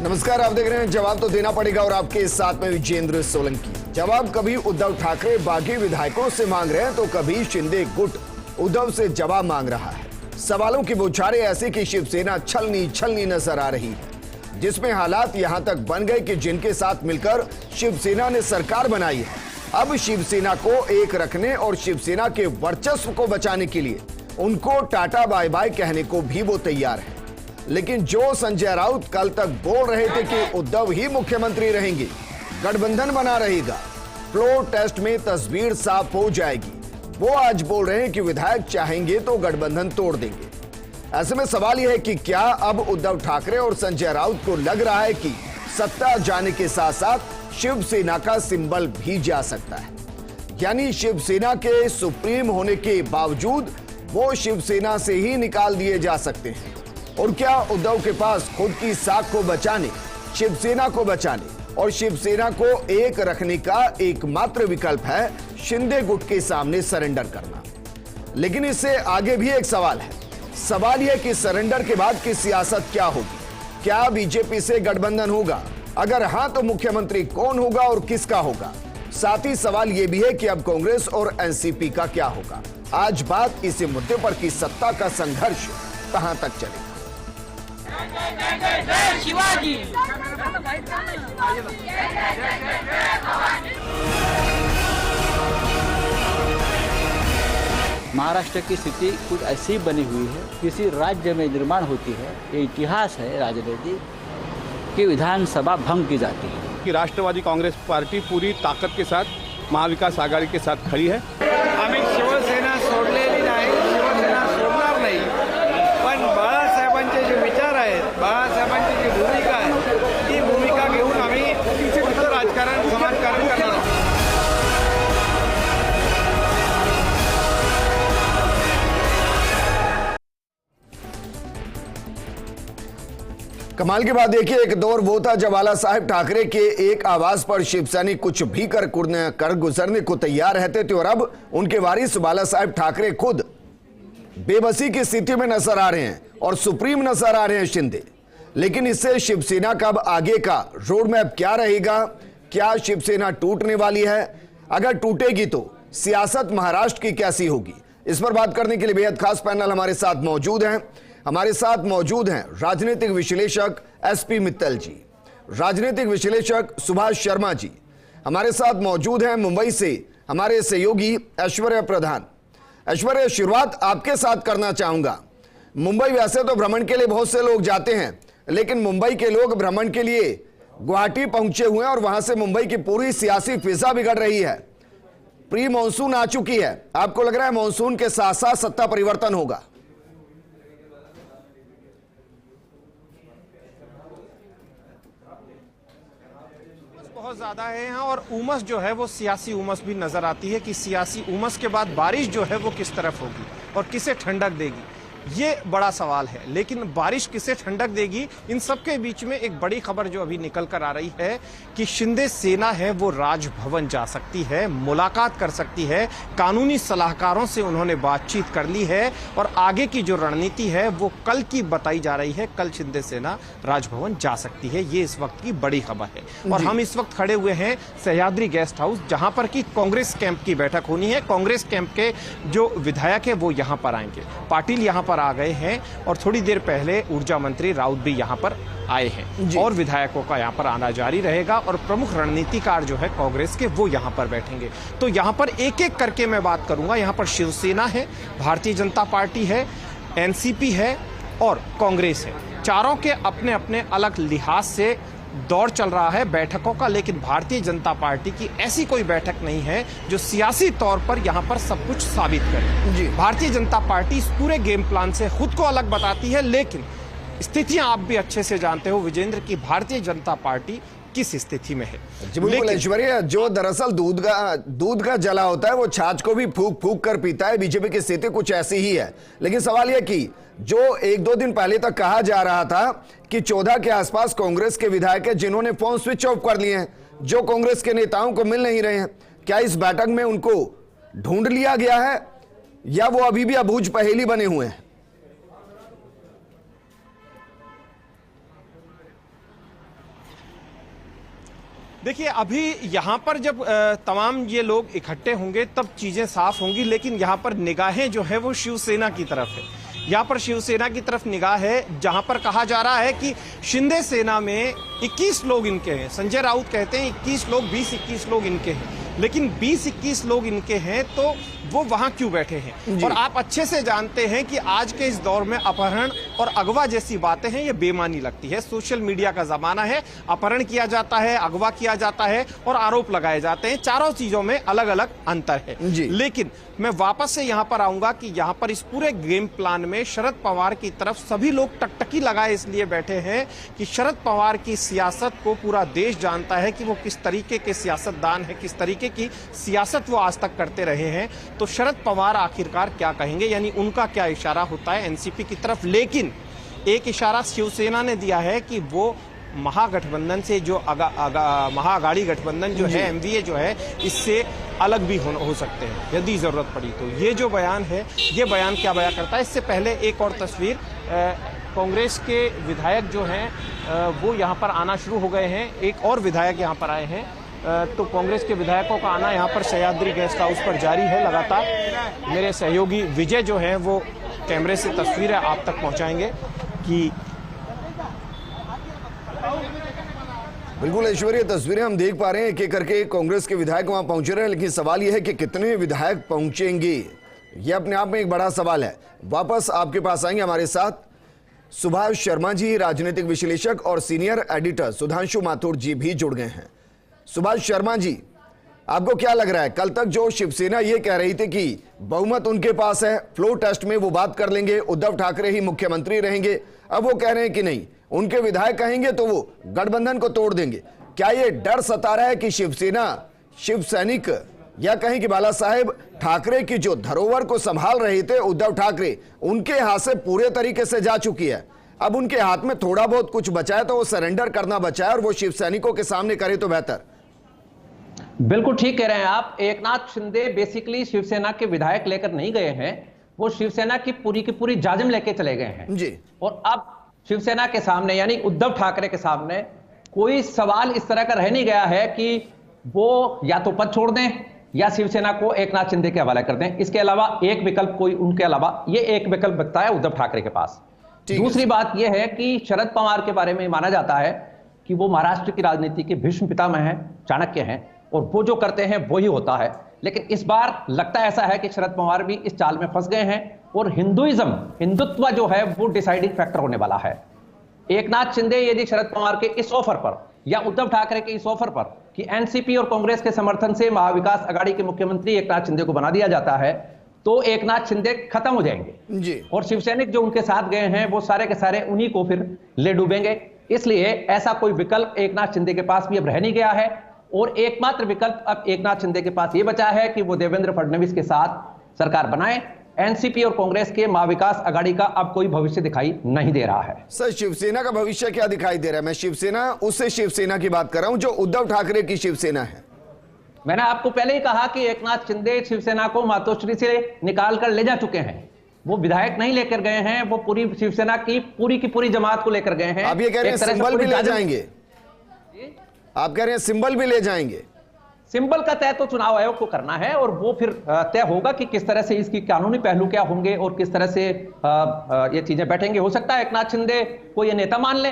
नमस्कार, आप देख रहे हैं जवाब तो देना पड़ेगा और आपके साथ में विजेंद्र सोलंकी। जवाब कभी उद्धव ठाकरे बागी विधायकों से मांग रहे हैं तो कभी शिंदे गुट उद्धव से जवाब मांग रहा है। सवालों की बौछारें ऐसी कि शिवसेना छलनी छलनी नजर आ रही है, जिसमें हालात यहां तक बन गए कि जिनके साथ मिलकर शिवसेना ने सरकार बनाई है, अब शिवसेना को एक रखने और शिवसेना के वर्चस्व को बचाने के लिए उनको टाटा बाय बाय कहने को भी वो तैयार है। लेकिन जो संजय राउत कल तक बोल रहे थे कि उद्धव ही मुख्यमंत्री रहेंगे, गठबंधन बना रहेगा, फ्लोर टेस्ट में तस्वीर साफ हो जाएगी, वो आज बोल रहे हैं कि विधायक चाहेंगे तो गठबंधन तोड़ देंगे। ऐसे में सवाल यह है कि क्या अब उद्धव ठाकरे और संजय राउत को लग रहा है कि सत्ता जाने के साथ साथ शिवसेना का सिंबल भी जा सकता है, यानी शिवसेना के सुप्रीम होने के बावजूद वो शिवसेना से ही निकाल दिए जा सकते हैं। और क्या उद्धव के पास खुद की साख को बचाने, शिवसेना को बचाने और शिवसेना को एक रखने का एकमात्र विकल्प है शिंदे गुट के सामने सरेंडर करना? लेकिन इससे आगे भी एक सवाल है। सवाल यह कि सरेंडर के बाद की सियासत क्या होगी? क्या बीजेपी से गठबंधन होगा? अगर हां तो मुख्यमंत्री कौन होगा और किसका होगा? साथ ही सवाल यह भी है कि अब कांग्रेस और एनसीपी का क्या होगा? आज बात इसी मुद्दे पर कि सत्ता का संघर्ष कहां तक चलेगा। शिवाजी महाराष्ट्र की स्थिति कुछ ऐसी बनी हुई है, किसी राज्य में निर्माण होती है, ये इतिहास है राजनीति की, विधानसभा भंग की जाती है। कि राष्ट्रवादी काँग्रेस पार्टी पूरी ताकद के साथ महाविकास आघाडी के साथ खड़ी है। आम्ही शिवसेना सोडलेली नाही, शिवसेना सोडणार नाही, पण बाळासाहेबांचे जे विचार आहेत, बाळासाहेबांची जी भूमिका आहे, ती भूमिका घेऊन आम्ही फक्त राजकारण समाजकारण करणार आहोत। कमाल की बात देखिए, एक दौर वो था जब बाला साहेब ठाकरे के एक आवाज पर शिवसैनिक कुछ भी कर गुजरने को तैयार रहते थे और अब उनके वारिस बाला साहेब ठाकरे खुद बेबसी की स्थिति में नजर आ रहे हैं और सुप्रीम नजर आ रहे हैं शिंदे। लेकिन इससे शिवसेना का अब आगे का रोड मैप क्या रहेगा? क्या शिवसेना टूटने वाली है? अगर टूटेगी तो सियासत महाराष्ट्र की कैसी होगी? इस पर बात करने के लिए बेहद खास पैनल हमारे साथ मौजूद हैं। हमारे साथ मौजूद हैं राजनीतिक विश्लेषक एसपी मित्तल जी, राजनीतिक विश्लेषक सुभाष शर्मा जी, हमारे साथ मौजूद हैं मुंबई से हमारे सहयोगी ऐश्वर्या प्रधान। ऐश्वर्या, शुरुआत आपके साथ करना चाहूंगा। मुंबई वैसे तो भ्रमण के लिए बहुत से लोग जाते हैं, लेकिन मुंबई के लोग भ्रमण के लिए गुवाहाटी पहुंचे हुए हैं और वहां से मुंबई की पूरी सियासी फिजा बिगड़ रही है। प्री मॉनसून आ चुकी है, आपको लग रहा है मॉनसून के साथ साथ सत्ता परिवर्तन होगा? बहुत ज़्यादा है यहाँ और उमस जो है वो सियासी उमस भी नजर आती है कि सियासी उमस के बाद बारिश जो है वो किस तरफ होगी और किसे ठंडक देगी, ये बड़ा सवाल है। लेकिन बारिश किसे ठंडक देगी, इन सब के बीच में एक बड़ी खबर जो अभी निकल कर आ रही है कि शिंदे सेना है वो राजभवन जा सकती है, मुलाकात कर सकती है, कानूनी सलाहकारों से उन्होंने बातचीत कर ली है और आगे की जो रणनीति है वो कल की बताई जा रही है। कल शिंदे सेना राजभवन जा सकती है, ये इस वक्त की बड़ी खबर है। और हम इस वक्त खड़े हुए हैं सह्याद्री गेस्ट हाउस, जहां पर की कांग्रेस कैंप की बैठक होनी है। कांग्रेस कैंप के जो विधायक है वो यहाँ पर आएंगे, पाटिल यहाँ पर आ गए हैं और थोड़ी देर पहले ऊर्जा मंत्री राउत भी यहां पर आए हैं और विधायकों का यहां पर आना जारी रहेगा और प्रमुख रणनीतिकार जो है कांग्रेस के वो यहां पर बैठेंगे। तो यहां पर एक एक करके मैं बात करूंगा। यहां पर शिवसेना है, भारतीय जनता पार्टी है, एनसीपी है और कांग्रेस है। चारों के अपने अपने अलग लिहाज से दौर चल रहा है बैठकों का, लेकिन भारतीय जनता पार्टी की ऐसी कोई बैठक नहीं है जो सियासी तौर पर यहां पर सब कुछ साबित करे। भारतीय जनता पार्टी इस पूरे गेम प्लान से खुद को अलग बताती है, लेकिन स्थितियां आप भी अच्छे से जानते हो विजेंद्र की भारतीय जनता पार्टी किस स्थिति में है। बिल्कुल ऐश्वर्या, जो दरअसल दूध का जला होता है वो छाछ को भी फूक फूक कर पीता है। बीजेपी की स्थिति कुछ ऐसी ही है। लेकिन सवाल यह कि जो एक दो दिन पहले तक कहा जा रहा था कि 14 के आसपास कांग्रेस के विधायक हैं जिन्होंने फोन स्विच ऑफ कर लिए हैं, जो कांग्रेस के नेताओं को मिल नहीं रहे हैं, क्या इस बैठक में उनको ढूंढ लिया गया है या वो अभी भी अबूझ पहेली बने हुए हैं? देखिए, अभी यहाँ पर जब तमाम ये लोग इकट्ठे होंगे तब चीजें साफ होंगी, लेकिन यहाँ पर निगाहें जो है वो शिवसेना की तरफ है। यहाँ पर शिवसेना की तरफ निगाह है, जहाँ पर कहा जा रहा है कि शिंदे सेना में 21 लोग इनके हैं। संजय राउत कहते हैं 21 लोग, 20-21 लोग इनके हैं, लेकिन 20-21 लोग इनके हैं तो वो वहां क्यों बैठे हैं? और आप अच्छे से जानते हैं कि आज के इस दौर में अपहरण और अगवा जैसी बातें हैं, ये बेमानी लगती है। सोशल मीडिया का जमाना है, अपहरण किया जाता है, अगवा किया जाता है और आरोप लगाए जाते हैं। चारों चीजों में अलग अलग अंतर है। लेकिन मैं वापस से यहां पर आऊंगा कि यहां पर इस पूरे गेम प्लान में शरद पवार की तरफ सभी लोग टकटकी लगाए इसलिए बैठे हैं कि शरद पवार की सियासत को पूरा देश जानता है कि वो किस तरीके के सियासतदान है, किस तरीके की सियासत वो आज तक करते रहे हैं। तो शरद पवार आखिरकार क्या कहेंगे, यानी उनका क्या इशारा होता है एनसीपी की तरफ। लेकिन एक इशारा शिवसेना ने दिया है कि वो महागठबंधन से जो महाअगाड़ी गठबंधन जो है, एमवीए जो है, इससे अलग भी हो सकते हैं यदि जरूरत पड़ी तो। ये जो बयान है, ये बयान क्या बयान करता है? इससे पहले एक और तस्वीर, कांग्रेस के विधायक जो हैं वो यहाँ पर आना शुरू हो गए हैं। एक और विधायक यहाँ पर आए हैं, तो कांग्रेस के विधायकों का आना यहाँ पर सह्याद्री गेस्ट हाउस पर जारी है लगातार। मेरे सहयोगी विजय जो हैं वो कैमरे से तस्वीरें आप तक पहुँचाएंगे कि बिल्कुल ऐश्वर्य, तस्वीरें हम देख पा रहे हैं। एक एक करके कांग्रेस के विधायक वहां पहुंचे रहे हैं, लेकिन सवाल यह है कि कितने विधायक पहुंचेंगे, यह अपने आप में एक बड़ा सवाल है। वापस आपके पास आएंगे हमारे साथ सुभाष शर्मा जी, राजनीतिक विश्लेषक और सीनियर एडिटर सुधांशु माथुर जी भी जुड़ गए हैं। सुभाष शर्मा जी, आपको क्या लग रहा है? कल तक जो शिवसेना ये कह रही थी कि बहुमत उनके पास है, फ्लोर टेस्ट में वो बात कर लेंगे, उद्धव ठाकरे ही मुख्यमंत्री रहेंगे, अब वो कह रहे हैं कि नहीं, उनके विधायक कहेंगे तो वो गठबंधन को तोड़ देंगे। क्या ये डर सता रहा है कि शिवसेना, शिव सैनिक या कहें कि बाला साहेब ठाकरे की जो धरोहर को संभाल रहे थे उद्धव ठाकरे, उनके हाथ से पूरे तरीके से जा चुकी है, अब उनके हाथ में थोड़ा बहुत कुछ बचा है तो वो सरेंडर करना बचा है और वो शिव सैनिकों के सामने करे तो बेहतर? बिल्कुल ठीक कह रहे हैं आप। एकनाथ शिंदे बेसिकली शिवसेना के विधायक लेकर नहीं गए हैं, वो शिवसेना की पूरी जाजिम लेके चले गए हैं जी। और अब शिवसेना के सामने यानी उद्धव ठाकरे के सामने कोई सवाल इस तरह का रह नहीं गया है कि वो या तो पद छोड़ दें या शिवसेना को एकनाथ शिंदे के हवाले कर दें। इसके अलावा एक विकल्प कोई उनके अलावा ये एक विकल्प बचता है उद्धव ठाकरे के पास। दूसरी बात यह है कि शरद पवार के बारे में माना जाता है कि वो महाराष्ट्र की राजनीति के भीष्म पितामह हैं, चाणक्य हैं, और वो जो करते हैं वो ही होता है। लेकिन इस बार लगता ऐसा है कि शरद पवार भी इस चाल में फंस गए हैं और हिंदुत्व जो है वो डिसाइडिंग फैक्टर होने वाला है। एकनाथ शिंदे यदि शरद पवार के इस ऑफर पर या उद्धव ठाकरे के इस ऑफर पर कि एनसीपी और कांग्रेस के समर्थन से महाविकास आघाड़ी के मुख्यमंत्री एकनाथ शिंदे को बना दिया जाता है तो एकनाथ शिंदे खत्म हो जाएंगे जी। और शिवसैनिक जो उनके साथ गए हैं वो सारे के सारे उन्हीं को फिर ले डूबेंगे। इसलिए ऐसा कोई विकल्प एकनाथ शिंदे के पास भी अब रह नहीं गया है और एकमात्र विकल्प अब एकनाथ शिंदे के पास यह बचा है कि वो देवेंद्र फडणवीस के साथ सरकार बनाए। एनसीपी और कांग्रेस के महाविकास आघाड़ी का अब कोई भविष्य दिखाई नहीं दे रहा है। सर, शिवसेना का भविष्य क्या दिखाई दे रहा है? मैं शिवसेना, उससे शिवसेना की बात कर रहा हूं जो उद्धव ठाकरे की शिवसेना है। मैंने आपको पहले ही कहा कि एकनाथ शिंदे शिवसेना को मातोश्री से निकाल कर ले जा चुके हैं। वो विधायक नहीं लेकर गए हैं, वो पूरी शिवसेना की पूरी जमात को लेकर गए हैं। आप ये कह रहे हैं सिंबल भी ले जाएंगे? आप कह रहे हैं सिंबल भी ले जाएंगे? सिंबल का तय तो चुनाव आयोग को करना है और वो फिर तय होगा कि किस तरह से इसकी कानूनी पहलू क्या होंगे और किस तरह से ये चीजें बैठेंगे। हो सकता है एकनाथ शिंदे को ये नेता मान ले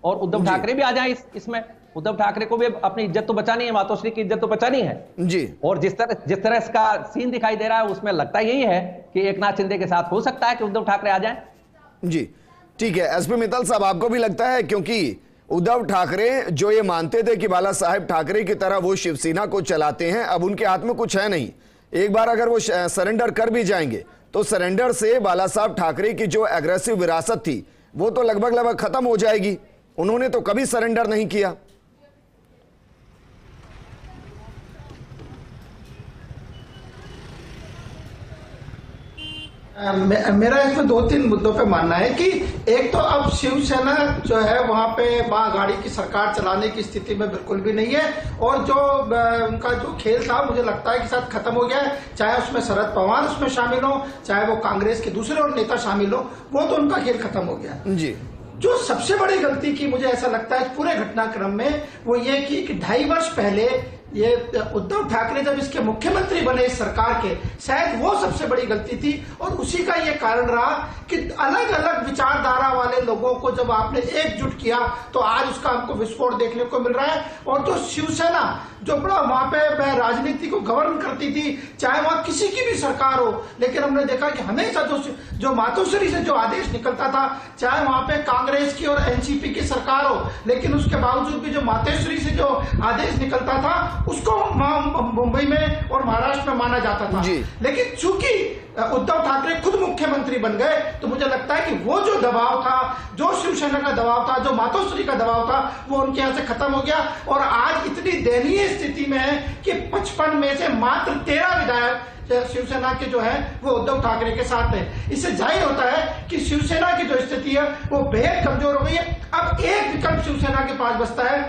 और उद्धव ठाकरे भी आ जाए इसमें। उद्धव ठाकरे को भी अपनी इज्जत तो बचानी है, मातोश्री की इज्जत तो बचानी है जी। और जिस तरह इसका सीन दिखाई दे रहा है उसमें लगता यही है कि एकनाथ शिंदे के साथ हो सकता है कि उद्धव ठाकरे आ जाए। जी ठीक है। एसपी मित्तल साहब, आपको भी लगता है क्योंकि उद्धव ठाकरे जो ये मानते थे कि बाला साहेब ठाकरे की तरह वो शिवसेना को चलाते हैं, अब उनके हाथ में कुछ है नहीं। एक बार अगर वो सरेंडर कर भी जाएंगे तो सरेंडर से बाला साहब ठाकरे की जो एग्रेसिव विरासत थी वो तो लगभग खत्म हो जाएगी। उन्होंने तो कभी सरेंडर नहीं किया। मेरा इसमें 2-3 मुद्दों पे मानना है कि एक तो अब शिवसेना जो है वहां पे महाअघाड़ी की सरकार चलाने की स्थिति में बिल्कुल भी नहीं है और जो उनका जो खेल था मुझे लगता है कि शायद खत्म हो गया है। चाहे उसमें शरद पवार उसमें शामिल हो, चाहे वो कांग्रेस के दूसरे और नेता शामिल हो, वो तो उनका खेल खत्म हो गया जी। जो सबसे बड़ी गलती की मुझे ऐसा लगता है इस पूरे घटनाक्रम में वो ये की कि 2.5 वर्ष पहले ये उद्धव ठाकरे जब इसके मुख्यमंत्री बने इस सरकार के, शायद वो सबसे बड़ी गलती थी और उसी का ये कारण रहा कि अलग अलग विचारधारा वाले लोगों को जब आपने एकजुट किया तो आज उसका हमको विस्फोट देखने को मिल रहा है। और जो शिवसेना जो बड़ा वहां पे राजनीति को गवर्न करती थी, चाहे वहां किसी की भी सरकार हो, लेकिन हमने देखा कि हमेशा जो मातोश्री से जो आदेश निकलता था, चाहे वहां पे कांग्रेस की और एनसीपी की सरकार हो, लेकिन उसके बावजूद भी जो मातोश्री से जो आदेश निकलता था उसको मुंबई में और महाराष्ट्र में माना जाता था। लेकिन चूंकि उद्धव ठाकरे खुद मुख्यमंत्री बन गए तो मुझे लगता है कि वो जो दबाव था, जो शिवसेना का दबाव था, जो मातोश्री का दबाव था, वो उनके यहां से खत्म हो गया और आज इतनी दयनीय स्थिति में है कि 55 में से मात्र 13 विधायक शिवसेना के जो है वो उद्धव ठाकरे के साथ है। इससे जाहिर होता है कि शिवसेना की जो स्थिति है वो बेहद कमजोर हो गई है। अब एक विकल्प शिवसेना के पास बचता है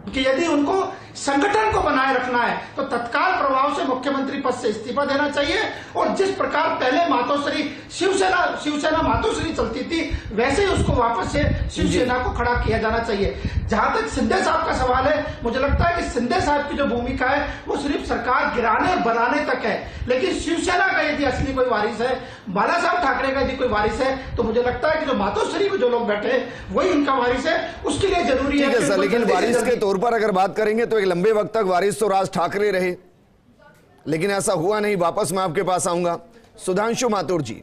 कि यदि उनको संगठन को बनाए रखना है तो तत्काल प्रभाव से मुख्यमंत्री पद से इस्तीफा देना चाहिए और जिस प्रकार पहले मातोश्री शिवसेना मातोश्री चलती थी वैसे ही उसको वापस से शिवसेना को खड़ा किया जाना चाहिए। जहां तक शिंदे साहब का सवाल है, मुझे लगता है कि शिंदे साहब की जो भूमिका है वो सिर्फ सरकार गिराने और बनाने तक है, लेकिन शिवसेना का यदि असली कोई वारिस है, बाला साहब ठाकरे का यदि कोई वारिस है, तो मुझे लगता है कि जो मातोश्री में जो लोग बैठे वही उनका वारिस है। उसके लिए जरूरी है लेकिन वारिस के तौर पर अगर बात करेंगे तो लंबे वक्त तक वारिस तो राज ठाकरे रहे, लेकिन ऐसा हुआ नहीं। वापस मैं आपके पास आऊंगा। सुधांशु माथुर जी,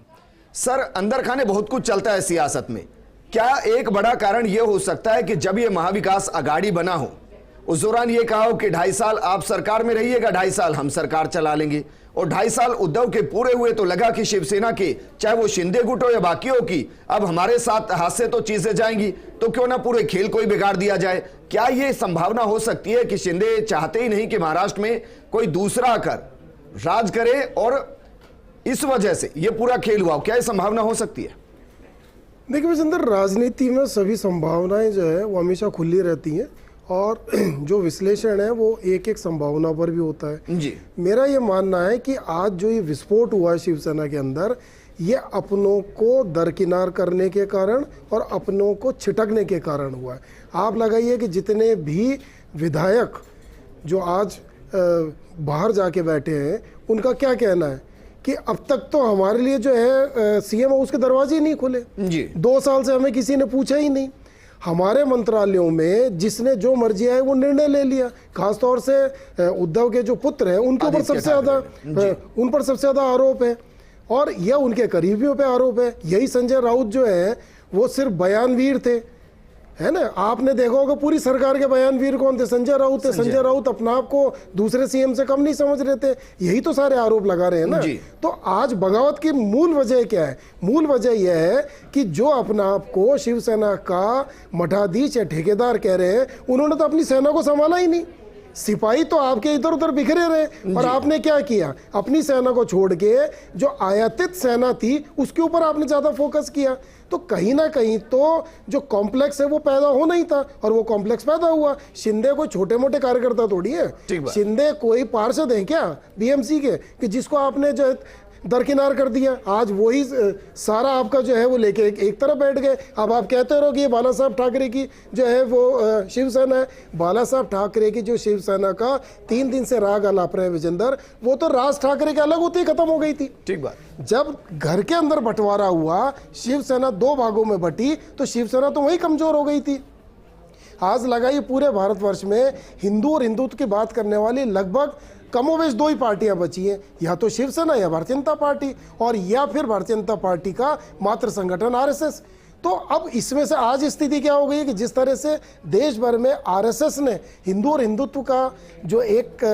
सर अंदर खाने बहुत कुछ चलता है सियासत में, क्या एक बड़ा कारण यह हो सकता है कि जब यह महाविकास अघाड़ी बना हो उस दौरान यह कहा हो कि 2.5 साल आप सरकार में रहिएगा, 2.5 साल हम सरकार चला लेंगे, और 2.5 साल उद्धव के पूरे हुए तो लगा कि शिवसेना के चाहे वो शिंदे गुट हो या बाकियों की अब हमारे साथ हाथ से तो चीजें जाएंगी, तो क्यों ना पूरे खेल को ही बिगाड़ दिया जाए। क्या यह संभावना हो सकती है कि शिंदे चाहते ही नहीं कि महाराष्ट्र में कोई दूसरा आकर राज करे और इस वजह से यह पूरा खेल हुआ? क्या यह संभावना हो सकती है? देखिए विजेंद्र, राजनीति में सभी संभावनाएं जो है वो हमेशा खुली रहती हैं और जो विश्लेषण है वो एक एक संभावना पर भी होता है जी। मेरा ये मानना है कि आज जो ये विस्फोट हुआ है शिवसेना के अंदर, ये अपनों को दरकिनार करने के कारण और अपनों को छिटकने के कारण हुआ है। आप लगाइए कि जितने भी विधायक जो आज बाहर जाके बैठे हैं उनका क्या कहना है कि अब तक तो हमारे लिए जो है सीएम हाउस के दरवाजे ही नहीं खुले जी। 2 साल से हमें किसी ने पूछा ही नहीं। हमारे मंत्रालयों में जिसने जो मर्जी आए वो निर्णय ले लिया। खासतौर से उद्धव के जो पुत्र हैं उनके ऊपर सबसे ज्यादा आरोप है और यह उनके करीबियों पे आरोप है। यही संजय राउत जो है वो सिर्फ बयानवीर थे, है ना। आपने देखा होगा पूरी सरकार के बयानवीर कौन थे? संजय राउत थे। संजय राउत अपना आप को दूसरे सीएम से कम नहीं समझ रहे थे। यही तो सारे आरोप लगा रहे हैं ना। तो आज बगावत की मूल वजह क्या है? मूल वजह यह है कि जो अपना आप को शिवसेना का मठाधीश या ठेकेदार कह रहे हैं, उन्होंने तो अपनी सेना को संभाला ही नहीं। सिपाही तो आपके इधर उधर बिखरे रहे और आपने क्या किया? अपनी सेना को छोड़ के जो आयातित सेना थी उसके ऊपर आपने ज्यादा फोकस किया। तो कहीं ना कहीं तो जो कॉम्प्लेक्स है वो पैदा होना ही था और वो कॉम्प्लेक्स पैदा हुआ। शिंदे कोई छोटे मोटे कार्यकर्ता थोड़ी है। शिंदे कोई पार्षद है क्या बीएमसी के कि जिसको आपने जो दरकिनार कर दिया? आज वही सारा आपका जो है वो लेके एक तरफ बैठ गए। अब आप कहते रहो कि ये बाला साहब ठाकरे की जो है वो शिवसेना है। बाला साहब ठाकरे की जो शिवसेना का 3 दिन से राग अलाप रहे विजेंद्र, वो तो राज ठाकरे के अलग होती खत्म हो गई थी। ठीक बात। जब घर के अंदर बंटवारा हुआ, शिवसेना 2 भागों में बटी, तो शिवसेना तो वही कमजोर हो गई थी। आज लगाइए पूरे भारतवर्ष में हिंदू और हिंदुत्व की बात करने वाली लगभग कमोवेश 2 ही पार्टियां बची हैं, या तो शिवसेना या भारतीय जनता पार्टी, और या फिर भारतीय जनता पार्टी का मात्र संगठन आरएसएस। तो अब इसमें से आज स्थिति क्या हो गई है कि जिस तरह से देश भर में आरएसएस ने हिंदू और हिंदुत्व का जो एक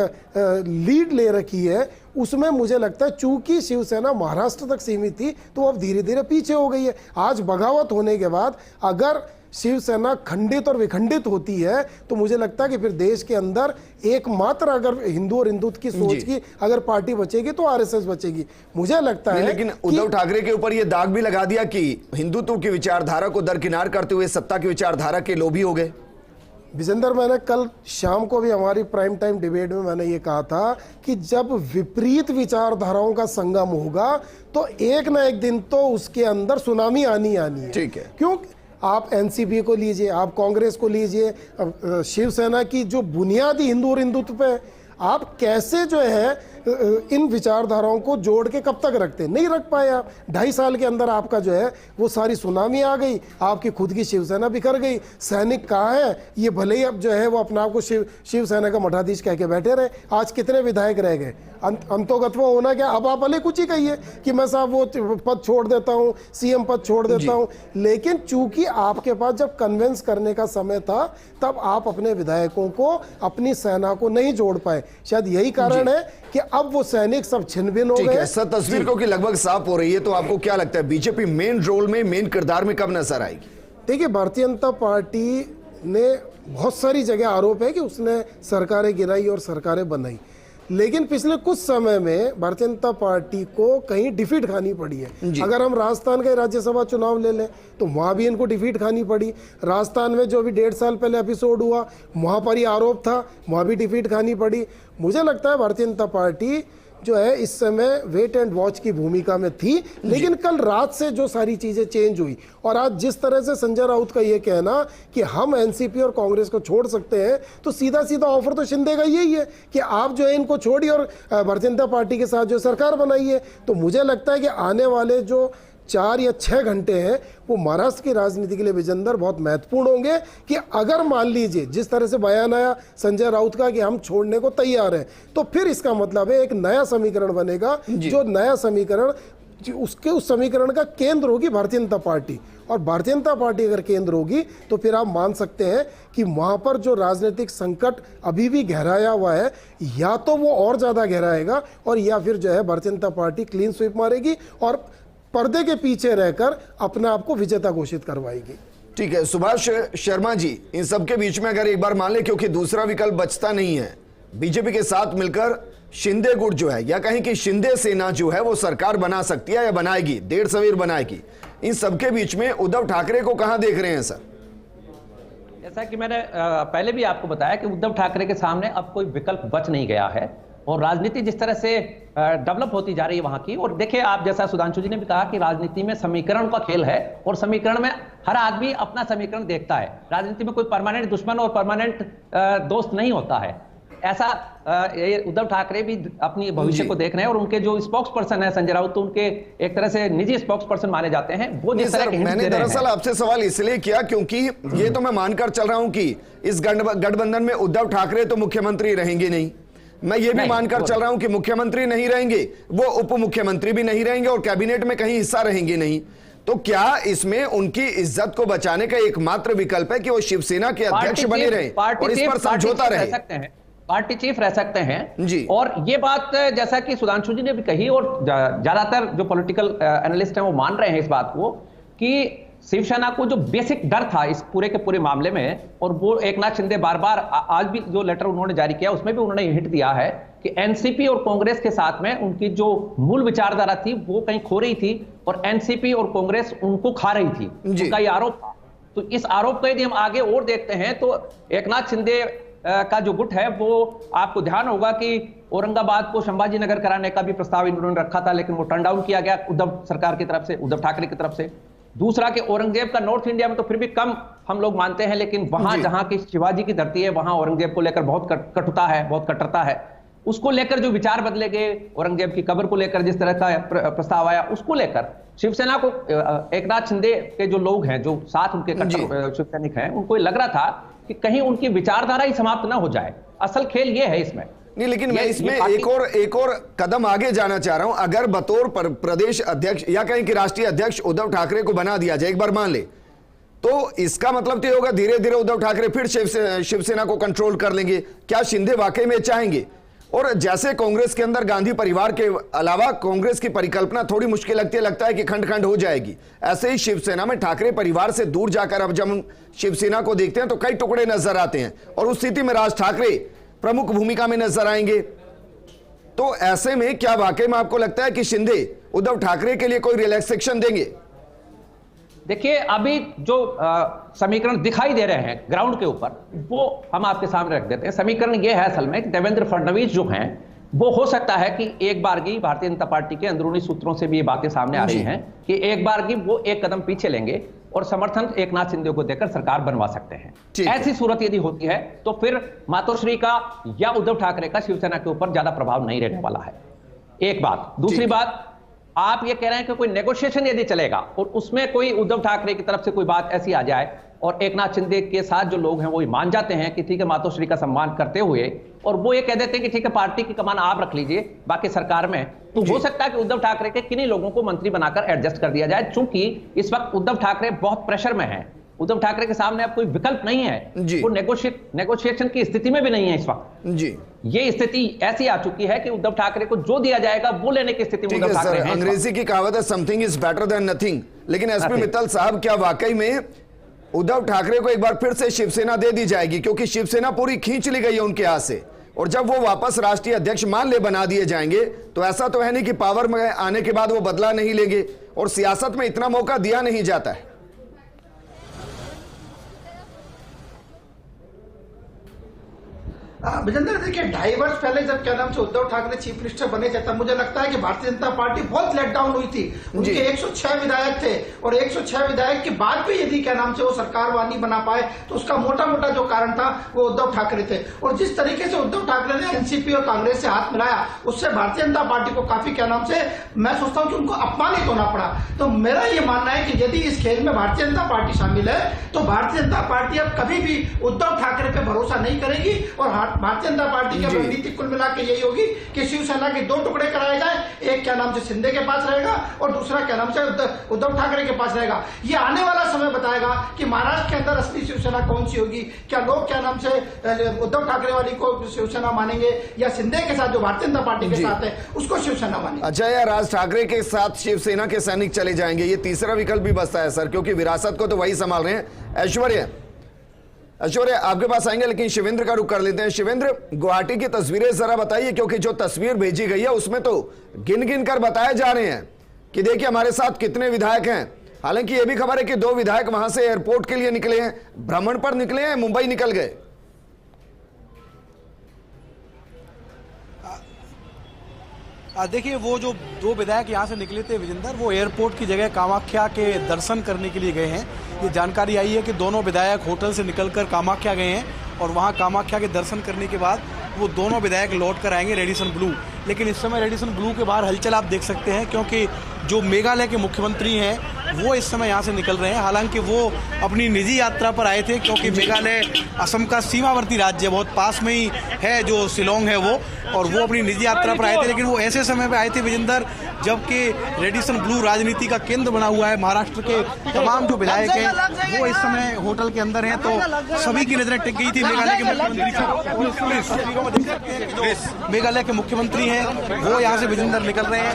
लीड ले रखी है, उसमें मुझे लगता है चूंकि शिवसेना महाराष्ट्र तक सीमित थी तो अब धीरे धीरे पीछे हो गई है। आज बगावत होने के बाद अगर शिवसेना खंडित और विखंडित होती है तो मुझे लगता है कि फिर देश के अंदर एकमात्र अगर हिंदू और हिंदुत्व की सोच की अगर पार्टी बचेगी तो आरएसएस बचेगी। मुझे लगता है लेकिन उद्धव ठाकरे के ऊपर यह दाग भी लगा दिया कि हिंदुत्व की विचारधारा को दरकिनार करते हुए सत्ता की विचारधारा के लोभी हो गए। विजेंद्र, मैंने कल शाम को भी हमारी प्राइम टाइम डिबेट में मैंने ये कहा था कि जब विपरीत विचारधाराओं का संगम होगा तो एक ना एक दिन तो उसके अंदर सुनामी आनी है। ठीक है। क्यों? आप एनसीपी को लीजिए, आप कांग्रेस को लीजिए, शिवसेना की जो बुनियादी हिंदू और हिंदुत्व पे आप कैसे जो है इन विचारधाराओं को जोड़ के कब तक रखते नहीं रख पाए आप। 2.5 साल के अंदर आपका जो है वो सारी सुनामी आ गई, आपकी खुद की शिवसेना बिखर गई। सैनिक कहाँ है, ये भले ही अब जो है वो अपने आप को शिवसेना का मठाधीश कह के बैठे रहे। आज कितने विधायक रह गए, अंतोगत्व होना क्या। अब आप भले कुछ ही कहिए कि मैं साहब वो पद छोड़ देता हूँ, सीएम पद छोड़ देता हूँ, लेकिन चूंकि आपके पास जब कन्विंस करने का समय था तब आप अपने विधायकों को, अपनी सेना को नहीं जोड़ पाए। शायद यही कारण है कि अब वो सैनिक सब छिन-भिन हो गए। सर, तस्वीर को कि लगभग साफ हो रही है, तो आपको क्या लगता है बीजेपी मेन रोल में, मेन किरदार में कब नजर आएगी? देखिए, भारतीय जनता पार्टी ने बहुत सारी जगह आरोप है कि उसने सरकारें गिराई और सरकारें बनाई, लेकिन पिछले कुछ समय में भारतीय जनता पार्टी को कहीं डिफीट खानी पड़ी है। अगर हम राजस्थान के राज्यसभा चुनाव ले लें तो वहां भी इनको डिफीट खानी पड़ी। राजस्थान में जो भी 1.5 साल पहले एपिसोड हुआ वहां पर ही आरोप था, वहां भी डिफीट खानी पड़ी। मुझे लगता है भारतीय जनता पार्टी जो है इस समय वेट एंड वॉच की भूमिका में थी, लेकिन कल रात से जो सारी चीजें चेंज हुई और आज जिस तरह से संजय राउत का ये कहना कि हम एनसीपी और कांग्रेस को छोड़ सकते हैं, तो सीधा सीधा ऑफर तो शिंदे का यही है कि आप जो है इनको छोड़िए और भारतीय जनता पार्टी के साथ जो सरकार बनाइए। तो मुझे लगता है कि आने वाले जो 4 या 6 घंटे हैं वो महाराष्ट्र की राजनीति के लिए विजेंदर बहुत महत्वपूर्ण होंगे कि अगर मान लीजिए जिस तरह से बयान आया संजय राउत का कि हम छोड़ने को तैयार हैं, तो फिर इसका मतलब है एक नया समीकरण बनेगा। जो नया समीकरण, उसके उस समीकरण का केंद्र होगी भारतीय जनता पार्टी, और भारतीय जनता पार्टी अगर केंद्र होगी तो फिर आप मान सकते हैं कि वहां पर जो राजनीतिक संकट अभी भी गहराया हुआ है, या तो वो और ज्यादा गहराएगा और या फिर जो है Bharatiya Janata party clean sweep मारेगी और पर्दे के पीछे रहकर अपने आप को विजेता घोषित करवाएगी। ठीक है सुभाष शर्मा जी, इन सबके बीच में अगर एक बार मान ले, क्योंकि दूसरा विकल्प बचता नहीं है, बीजेपी के साथ मिलकर शिंदे गुट जो है या कहीं की शिंदे सेना जो है वो सरकार बना सकती है या बनाएगी, 1.5 सवेर बनाएगी, इन सबके बीच में उद्धव ठाकरे को कहां देख रहे हैं सर? जैसा कि मैंने पहले भी आपको बताया कि उद्धव ठाकरे के सामने अब कोई विकल्प बच नहीं गया है और राजनीति जिस तरह से डेवलप होती जा रही है वहां की। और देखिए, आप जैसा सुधांशु जी ने भी कहा कि राजनीति में समीकरण का खेल है और समीकरण में हर आदमी अपना समीकरण देखता है। राजनीति में कोई परमानेंट दुश्मन और परमानेंट दोस्त नहीं होता है। ऐसा उद्धव ठाकरे भी अपनी भविष्य को देख रहे हैं और उनके जो स्पोक्स पर्सन है संजय राउत, तो उनके एक तरह से निजी स्पोक्स पर्सन माने जाते हैं। वो जिस तरह के मैंने दरअसल आपसे सवाल इसलिए किया क्योंकि ये तो मैं मानकर चल रहा हूं कि इस गठबंधन में उद्धव ठाकरे तो मुख्यमंत्री रहेंगे नहीं, मैं ये भी मानकर चल रहा हूं कि मुख्यमंत्री नहीं रहेंगे, वो उप मुख्यमंत्री भी नहीं रहेंगे और कैबिनेट में कहीं हिस्सा रहेंगे नहीं। तो क्या इसमें उनकी इज्जत को बचाने का एकमात्र विकल्प है कि वो शिवसेना के अध्यक्ष बने रहे और इस पर समझौता रहे? पार्टी चीफ रह सकते हैं जी। और ये बात जैसा कि सुधांशु जी ने भी कही और ज्यादातर जो पॉलिटिकल एनालिस्ट हैं वो मान रहे हैं इस बात को कि शिवसेना को जो बेसिक डर था इस पूरे के पूरे मामले में, और वो एकनाथ शिंदे बार बार आज भी जो लेटर उन्होंने जारी किया उसमें भी उन्होंने हिंट दिया है कि एनसीपी और कांग्रेस के साथ में उनकी जो मूल विचारधारा थी वो कहीं खो रही थी और एनसीपी और कांग्रेस उनको खा रही थी, उनका ये आरोप था। तो इस आरोप को यदि हम आगे और देखते हैं तो एकनाथ शिंदे का जो गुट है वो, आपको ध्यान होगा कि औरंगाबाद को संभाजी नगर कराने का भी प्रस्ताव इन्होंने रखा था, लेकिन वो टर्न डाउन किया गया उद्धव सरकार की तरफ से, उद्धव ठाकरे की तरफ से। दूसरा कि औरंगजेब का नॉर्थ इंडिया में तो फिर भी कम हम लोग मानते हैं, लेकिन वहां जहां की शिवाजी की धरती है वहां औरंगजेब को लेकर बहुत कटुता है, बहुत कट्टरता है। उसको लेकर जो विचार बदले गए, औरंगजेब की कब्र को लेकर जिस तरह का प्रस्ताव आया, उसको लेकर शिवसेना को, एकनाथ शिंदे के जो लोग हैं जो साथ उनके कट्टर शिवसैनिक हैं, उनको लग रहा था कि कहीं उनकी विचारधारा ही समाप्त ना हो जाए। असल खेल ये है इसमें। नहीं, लेकिन मैं इसमें एक और कदम आगे जाना चाह रहा हूं। अगर बतौर प्रदेश अध्यक्ष या कहीं कि राष्ट्रीय अध्यक्ष उद्धव ठाकरे को बना दिया जाए, एक बार मान ले, तो इसका मतलब तो होगा धीरे धीरे उद्धव ठाकरे फिर शिवसेना को कंट्रोल कर लेंगे। क्या शिंदे वाकई में चाहेंगे? और जैसे कांग्रेस के अंदर गांधी परिवार के अलावा कांग्रेस की परिकल्पना थोड़ी मुश्किल लगता है कि खंड खंड हो जाएगी, ऐसे ही शिवसेना में ठाकरे परिवार से दूर जाकर अब जब हम शिवसेना को देखते हैं तो कई टुकड़े नजर आते हैं और उस स्थिति में राज ठाकरे प्रमुख भूमिका में नजर आएंगे। तो ऐसे में क्या वाकई में आपको लगता है कि शिंदे उद्धव ठाकरे के लिए कोई रिलैक्सेशन देंगे? देखिए, अभी जो समीकरण दिखाई दे रहे हैं ग्राउंड के ऊपर वो हम आपके सामने रख देते हैं। समीकरण ये है असल में कि देवेंद्र फडणवीस जो हैं वो हो सकता है कि एक बार की भारतीय जनता पार्टी के अंदरूनी सूत्रों से भी ये बातें सामने आ रही हैं कि एक बार की वो एक कदम पीछे लेंगे और समर्थन एकनाथ शिंदे को देकर सरकार बनवा सकते हैं। ठीक है। ऐसी सूरत यदि होती है तो फिर मातोश्री का या उद्धव ठाकरे का शिवसेना के ऊपर ज्यादा प्रभाव नहीं रहने वाला है। एक बात। दूसरी बात, आप ये कह रहे हैं कि कोई नेगोशिएशन यदि चलेगा और उसमें कोई उद्धव ठाकरे की तरफ से कोई बात ऐसी आ जाए और एकनाथ शिंदे के साथ जो लोग हैं वो मान जाते हैं कि ठीक है मातोश्री का सम्मान करते हुए, और वो ये कह देते हैं कि ठीक है पार्टी की कमान आप रख लीजिए बाकी सरकार में, तो हो सकता है कि उद्धव ठाकरे के किन्हीं लोगों को मंत्री बनाकर एडजस्ट कर दिया जाए। चूंकि इस वक्त उद्धव ठाकरे बहुत प्रेशर में हैं, उद्धव ठाकरे के सामने अब कोई विकल्प नहीं है, वो नेगोशिएशन की स्थिति में भी नहीं है इस वक्त जी। ये स्थिति ऐसी आ चुकी है कि उद्धव ठाकरे को जो दिया जाएगा वो लेने की स्थिति में उद्धव ठाकरे हैं। अंग्रेजी की कहावत है something is better than nothing. लेकिन एसपी मित्तल साहब, क्या वाकई में उद्धव ठाकरे को एक बार फिर से शिवसेना दे दी जाएगी? क्योंकि शिवसेना पूरी खींच ली गई है उनके हाथ से, और जब वो वापस राष्ट्रीय अध्यक्ष मान ले बना दिए जाएंगे तो ऐसा तो है नहीं कि पावर में आने के बाद वो बदला नहीं लेंगे, और सियासत में इतना मौका दिया नहीं जाता है। विजेंद्र, देखिए 2.5 वर्ष पहले जब क्या नाम से उद्धव ठाकरे चीफ मिनिस्टर बने थे, तब मुझे लगता है कि भारतीय जनता पार्टी बहुत लेट डाउन हुई थी। उनके 106 विधायक थे और 106 विधायक के बाद भी यदि क्या नाम से वो सरकार नहीं बना पाए तो उसका मोटा मोटा जो कारण था वो उद्धव ठाकरे थे। और जिस तरीके से उद्धव ठाकरे ने एनसीपी और कांग्रेस से हाथ मिलाया, उससे भारतीय जनता पार्टी को काफी क्या नाम से, मैं सोचता हूँ कि उनको अपमानित होना पड़ा। तो मेरा ये मानना है कि यदि इस खेल में भारतीय जनता पार्टी शामिल है तो भारतीय जनता पार्टी अब कभी भी उद्धव ठाकरे पे भरोसा नहीं करेगी, और भारतीय जनता पार्टी की रणनीति कुल मिला के यही होगी कि शिवसेना के 2 टुकड़े कराए जाए, एक क्या नाम से शिंदे के पास रहेगा और दूसरा क्या नाम से उद्धव ठाकरे के पास रहेगा। ये आने वाला समय बताएगा कि महाराष्ट्र के अंदर असली शिवसेना कौन सी होगी। क्या लोग क्या नाम से उद्धव ठाकरे वाली को शिवसेना मानेंगे या शिंदे के साथ जो भारतीय जनता पार्टी के साथ है उसको शिवसेना मानेंगे। अच्छा, या राज ठाकरे के साथ शिवसेना के सैनिक चले जाएंगे, ये तीसरा विकल्प भी बचता है सर, क्योंकि विरासत को तो वही संभाल रहे हैं। ऐश्वर्या आपके पास आएंगे, लेकिन शिवेंद्र का रुख कर लेते हैं। शिवेंद्र, गुवाहाटी की तस्वीरें जरा बताइए, क्योंकि जो तस्वीर भेजी गई है उसमें तो गिन गिन कर बताए जा रहे हैं कि देखिए हमारे साथ कितने विधायक हैं। हालांकि यह भी खबर है कि 2 विधायक वहां से एयरपोर्ट के लिए निकले हैं, भ्रमण पर निकले हैं, मुंबई निकल गए। देखिए, वो जो 2 विधायक यहाँ से निकले थे विजेंदर, वो एयरपोर्ट की जगह कामाख्या के दर्शन करने के लिए गए हैं। ये जानकारी आई है कि दोनों विधायक होटल से निकलकर कामाख्या गए हैं और वहाँ कामाख्या के दर्शन करने के बाद वो दोनों विधायक लौट कर आएंगे रेडिसन ब्लू। लेकिन इस समय रेडिसन ब्लू के बाहर हलचल आप देख सकते हैं, क्योंकि जो मेघालय के मुख्यमंत्री हैं वो इस समय यहाँ से निकल रहे हैं। हालांकि वो अपनी निजी यात्रा पर आए थे, क्योंकि मेघालय असम का सीमावर्ती राज्य बहुत पास में ही है, जो शिलोंग है वो, और वो अपनी निजी यात्रा पर आए थे। लेकिन वो ऐसे समय पे आए थे विजेंदर जबकि रेडिसन ब्लू राजनीति का केंद्र बना हुआ है। महाराष्ट्र के तमाम जो विधायक हैं वो इस समय होटल के अंदर हैं, तो सभी की नजरें टिक गई थी मेघालय के मुख्यमंत्री। मेघालय के मुख्यमंत्री हैं वो यहाँ से विजेंदर निकल रहे हैं,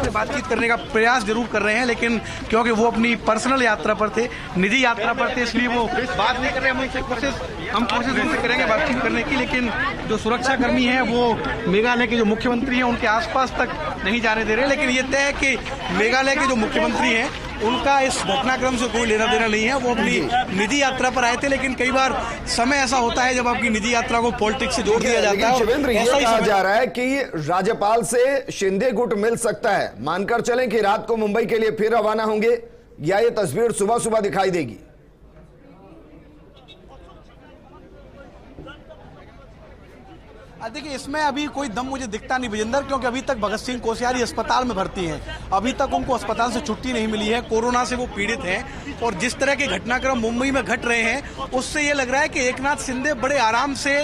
बातचीत करने का प्रयास जरूर कर रहे हैं, लेकिन क्योंकि वो अपनी पर्सनल यात्रा पर थे, निजी यात्रा पर थे, इसलिए वो बात नहीं कर रहे हैं। हम कोशिश जरूर करेंगे बातचीत करने की, लेकिन जो सुरक्षा कर्मी हैं वो मेघालय के जो मुख्यमंत्री हैं उनके आसपास तक नहीं जाने दे रहे। लेकिन ये तय है कि मेघालय के जो मुख्यमंत्री हैं उनका इस घटनाक्रम से कोई लेना देना नहीं है, वो अपनी निजी यात्रा पर आए थे। लेकिन कई बार समय ऐसा होता है जब आपकी निजी यात्रा को पॉलिटिक्स से जोड़ दिया जाता है। शिवेंद्र, ये कहा जा रहा है कि राज्यपाल से शिंदे गुट मिल सकता है। मानकर चलें कि रात को मुंबई के लिए फिर रवाना होंगे, या ये तस्वीर सुबह सुबह दिखाई देगी? देखिए, इसमें अभी कोई दम मुझे दिखता नहीं विजेंदर, क्योंकि अभी तक भगत सिंह कोश्यारी अस्पताल में भर्ती हैं। अभी तक उनको अस्पताल से छुट्टी नहीं मिली है, कोरोना से वो पीड़ित हैं। और जिस तरह के घटनाक्रम मुंबई में घट रहे हैं उससे ये लग रहा है कि एकनाथ शिंदे बड़े आराम से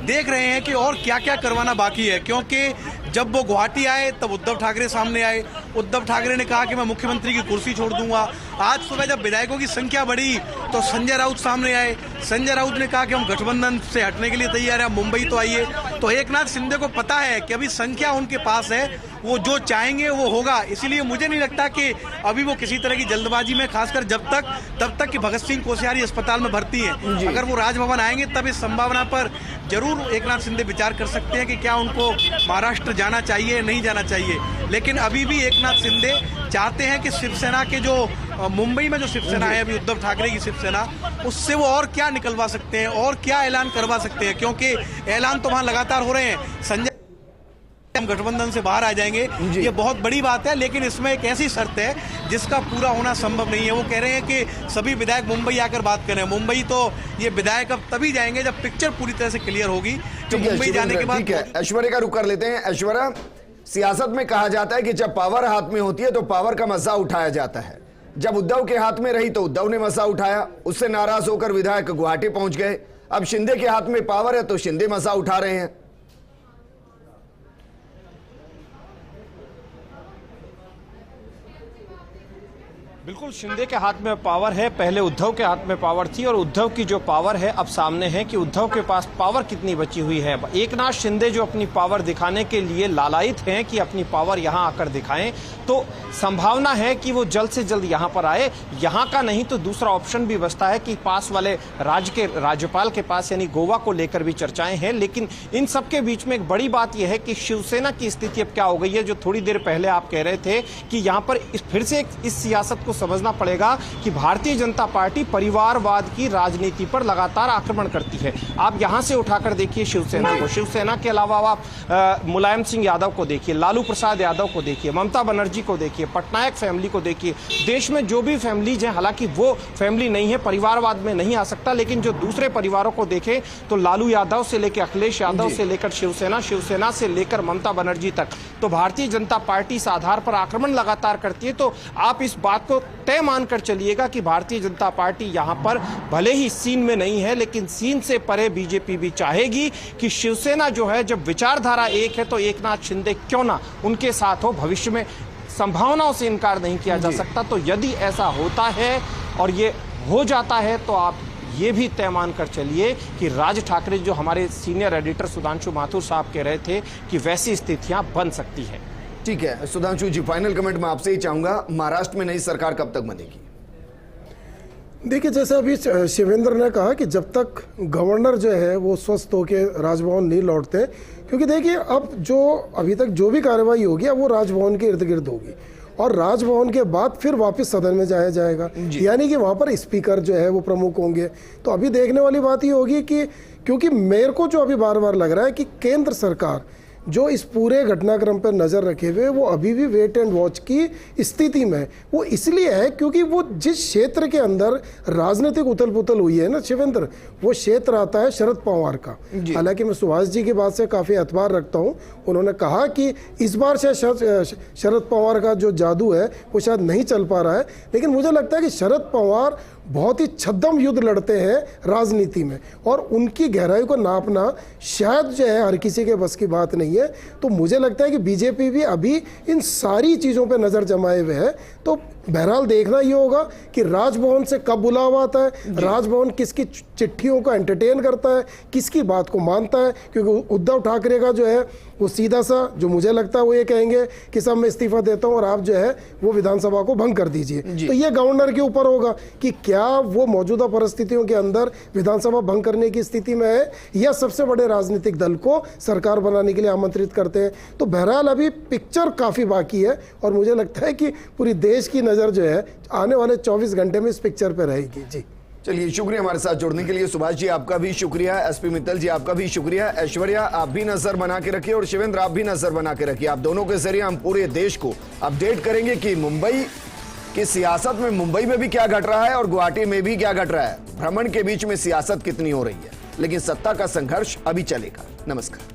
देख रहे हैं कि और क्या क्या करवाना बाकी है। क्योंकि जब वो गुवाहाटी आए तब उद्धव ठाकरे सामने आए, उद्धव ठाकरे ने कहा कि मैं मुख्यमंत्री की कुर्सी छोड़ दूंगा। आज सुबह जब विधायकों की संख्या बढ़ी तो संजय राउत सामने आए, संजय राउत ने कहा कि हम गठबंधन से हटने के लिए तैयार हैं, मुंबई तो आइए। तो एकनाथ शिंदे को पता है कि अभी संख्या उनके पास है, वो जो चाहेंगे वो होगा। इसीलिए मुझे नहीं लगता कि अभी वो किसी तरह की जल्दबाजी में, खासकर तब तक कि भगत सिंह कोश्यारी अस्पताल में भर्ती है। अगर वो राजभवन आएंगे तब इस संभावना पर जरूर एकनाथ शिंदे विचार कर सकते हैं कि क्या उनको महाराष्ट्र जाना चाहिए नहीं जाना चाहिए। लेकिन अभी भी एकनाथ शिंदे चाहते हैं कि शिवसेना के जो मुंबई में जो शिवसेना है अभी उद्धव ठाकरे की शिवसेना, उससे वो और क्या निकलवा सकते हैं और क्या ऐलान करवा सकते हैं, क्योंकि ऐलान तो वहां लगातार हो रहे हैं। संजय हम गठबंधन से बाहर आ जाएंगे, ये बहुत बड़ी बात है। लेकिन इसमें एक ऐसी शर्त है जिसका पूरा होना संभव नहीं है। वो कह रहे हैं कि सभी विधायक मुंबई आकर बात करें। मुंबई तो ये विधायक अब तभी जाएंगे जब पिक्चर पूरी तरह से क्लियर होगी। तो मुंबई जाने के बाद ऐश्वर्या का रुख कर लेते हैं। ऐश्वर्या, सियासत में कहा जाता है कि जब पावर हाथ में होती है तो पावर का मजा उठाया जाता है। जब उद्धव के हाथ में रही तो उद्धव ने मजा उठाया, उससे नाराज होकर विधायक गुवाहाटी पहुंच गए। अब शिंदे के हाथ में पावर है तो शिंदे मजा उठा रहे हैं। बिल्कुल, शिंदे के हाथ में पावर है। पहले उद्धव के हाथ में पावर थी और उद्धव की जो पावर है अब सामने है कि उद्धव के पास पावर कितनी बची हुई है। एकनाथ शिंदे जो अपनी पावर दिखाने के लिए लालायित हैं कि अपनी पावर यहां आकर दिखाएं, तो संभावना है कि वो जल्द से जल्द यहां पर आए। यहां का नहीं तो दूसरा ऑप्शन भी बचता है कि पास वाले राज्य के राज्यपाल के पास यानी गोवा को लेकर भी चर्चाएं हैं। लेकिन इन सब के बीच में एक बड़ी बात यह है कि शिवसेना की स्थिति अब क्या हो गई है। जो थोड़ी देर पहले आप कह रहे थे कि यहां पर फिर से इस सियासत को समझना पड़ेगा कि भारतीय जनता पार्टी परिवारवाद की राजनीति पर लगातार आक्रमण करती है। आप यहां से उठाकर देखिए शिवसेना को, शिवसेना के अलावा आप मुलायम सिंह यादव को देखिए, लालू प्रसाद यादव को देखिए, ममता बनर्जी को देखिए, पटनायक फैमिली को देखिए। देश में जो भी फैमिलीज हैं, हालांकि वो फैमिली नहीं है, परिवारवाद में नहीं आ सकता, लेकिन जो दूसरे परिवारों को देखें तो लालू यादव से लेकर अखिलेश यादव से लेकर शिवसेना, शिवसेना से लेकर ममता बनर्जी तक, तो भारतीय जनता पार्टी इस आधार पर आक्रमण लगातार करती है। तो आप इस बात को तय मानकर चलिएगा कि भारतीय जनता पार्टी यहां पर भले ही सीन में नहीं है, लेकिन सीन से परे बीजेपी भी चाहेगी कि शिवसेना जो है, जब विचारधारा एक है तो एकनाथ शिंदे क्यों ना उनके साथ हो। भविष्य में संभावनाओं से इनकार नहीं किया जा सकता। तो यदि ऐसा होता है और ये हो जाता है तो आप ये भी तय मान कर चलिए कि राज ठाकरे, जो हमारे सीनियर एडिटर सुधांशु माथुर साहब कह रहे थे कि वैसी स्थितियां बन सकती है। ठीक है सुधांशु जी, फाइनल कमेंट मैं आपसे ही चाहूंगा, महाराष्ट्र में नई सरकार कब तक बनेगी? देखिए, जैसे अभी शिवेंद्र ने कहा कि जब तक गवर्नर जो है वो स्वस्थ होकर राजभवन नहीं लौटते, क्योंकि देखिए अब जो अभी तक जो भी कार्रवाई होगी अब वो राजभवन के इर्द गिर्द होगी और राजभवन के बाद फिर वापस सदन में जाया जाएगा, यानी कि वहाँ पर स्पीकर जो है वो प्रमुख होंगे। तो अभी देखने वाली बात ये होगी कि, क्योंकि मेरे को जो अभी बार बार लग रहा है कि केंद्र सरकार जो इस पूरे घटनाक्रम पर नज़र रखे हुए वो अभी भी वेट एंड वॉच की स्थिति में, वो इसलिए है क्योंकि वो जिस क्षेत्र के अंदर राजनीतिक उथल पुथल हुई है ना शिवेंद्र, वो क्षेत्र आता है शरद पवार का। हालांकि मैं सुभाष जी की बात से काफ़ी एतबार रखता हूँ, उन्होंने कहा कि इस बार से शरद पवार का जो जादू है वो शायद नहीं चल पा रहा है, लेकिन मुझे लगता है कि शरद पवार बहुत ही छद्म युद्ध लड़ते हैं राजनीति में और उनकी गहराई को नापना शायद जो है हर किसी के बस की बात नहीं है। तो मुझे लगता है कि बीजेपी भी अभी इन सारी चीज़ों पे नज़र जमाए हुए है। तो बहरहाल देखना ये होगा कि राजभवन से कब बुलावा आता है, राजभवन किसकी चिट्ठियों को एंटरटेन करता है, किसकी बात को मानता है। क्योंकि उद्धव ठाकरे का जो है वो सीधा सा जो मुझे लगता है वो ये कहेंगे कि सब मैं इस्तीफा देता हूँ और आप जो है वो विधानसभा को भंग कर दीजिए। तो ये गवर्नर के ऊपर होगा कि क्या वो मौजूदा परिस्थितियों के अंदर विधानसभा भंग करने की स्थिति में है या सबसे बड़े राजनीतिक दल को सरकार बनाने के लिए आमंत्रित करते हैं। तो बहरहाल अभी पिक्चर काफ़ी बाकी है और मुझे लगता है कि पूरी देश की नज़र जो है आने वाले 24 घंटे में इस पिक्चर पर रहेगी। जी चलिए, शुक्रिया हमारे साथ जुड़ने के लिए। सुभाष जी आपका भी शुक्रिया, एसपी मित्तल जी आपका भी शुक्रिया, ऐश्वर्या आप भी नजर बना के रखिए और शिवेंद्र आप भी नजर बना के रखिए। आप दोनों के जरिए हम पूरे देश को अपडेट करेंगे कि मुंबई की सियासत में, मुंबई में भी क्या घट रहा है और गुवाहाटी में भी क्या घट रहा है। भ्रमण के बीच में सियासत कितनी हो रही है, लेकिन सत्ता का संघर्ष अभी चलेगा। नमस्कार।